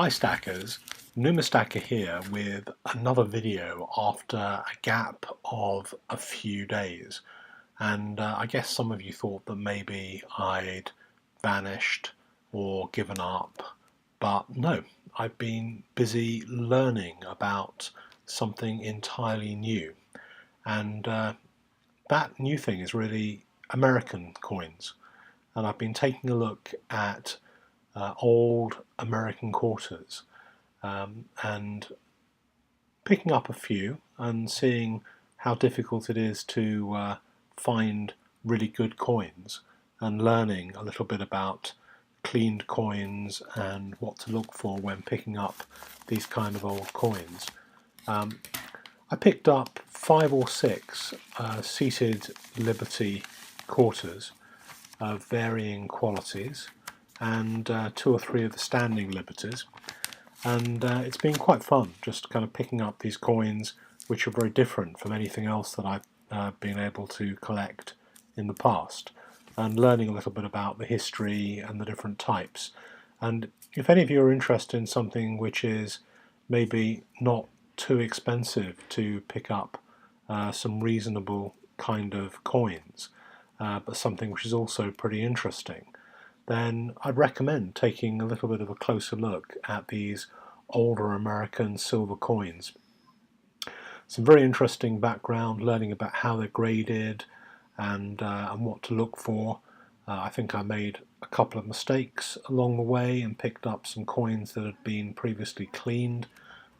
Hi Stackers, Numistacker here with another video after a gap of a few days, and I guess some of you thought that maybe I'd vanished or given up, but no, I've been busy learning about something entirely new, and that new thing is really American coins, and I've been taking a look at old American quarters and picking up a few and seeing how difficult it is to find really good coins and learning a little bit about cleaned coins and what to look for when picking up these kind of old coins. I picked up 5 or 6 Seated Liberty quarters of varying qualities and 2 or 3 of the standing liberties, and it's been quite fun just kind of picking up these coins which are very different from anything else that I've been able to collect in the past, and learning a little bit about the history and the different types. And if any of you are interested in something which is maybe not too expensive to pick up some reasonable kind of coins, but something which is also pretty interesting, then I'd recommend taking a little bit of a closer look at these older American silver coins. Some very interesting background, learning about how they're graded and what to look for. I think I made a couple of mistakes along the way and picked up some coins that had been previously cleaned,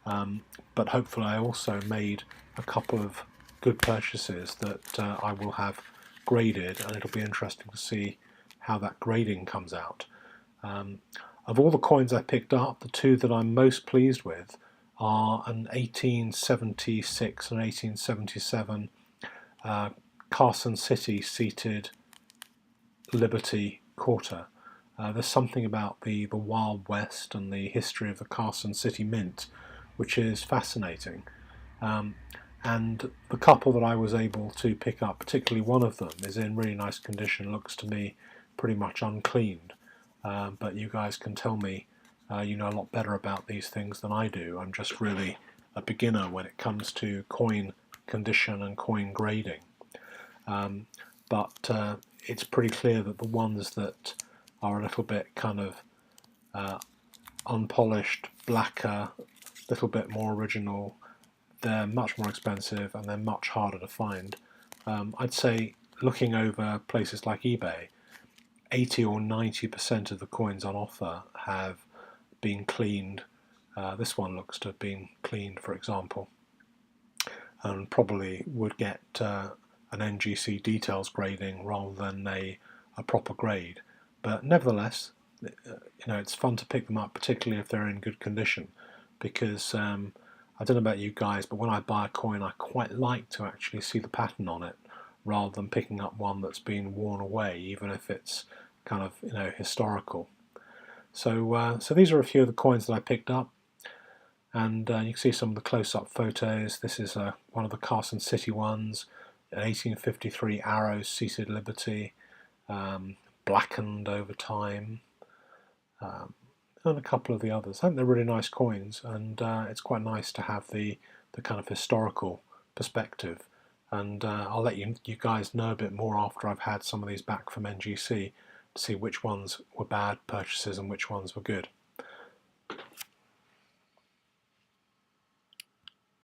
but hopefully I also made a couple of good purchases that I will have graded, and it'll be interesting to see how that grading comes out. Of all the coins I picked up, the 2 that I'm most pleased with are an 1876 and 1877 Carson City Seated Liberty Quarter. There's something about the Wild West and the history of the Carson City Mint which is fascinating. And the couple that I was able to pick up, particularly one of them, is in really nice condition, looks to me pretty much uncleaned. But you guys can tell me you know a lot better about these things than I do. I'm just really a beginner when it comes to coin condition and coin grading. But it's pretty clear that the ones that are a little bit kind of unpolished, blacker, a little bit more original, they're much more expensive and they're much harder to find. I'd say looking over places like eBay, 80 or 90% of the coins on offer have been cleaned. This one looks to have been cleaned, for example, and probably would get an NGC details grading rather than a proper grade. But nevertheless, you know, it's fun to pick them up, particularly if they're in good condition, because I don't know about you guys, but when I buy a coin, I quite like to actually see the pattern on it, rather than picking up one that's been worn away, even if it's kind of, you know, historical. So these are a few of the coins that I picked up, and you can see some of the close-up photos. This is one of the Carson City ones, an 1853 Arrows Seated Liberty, blackened over time, and a couple of the others. I think they're really nice coins, and it's quite nice to have the kind of historical perspective. And I'll let you guys know a bit more after I've had some of these back from NGC to see which ones were bad purchases and which ones were good.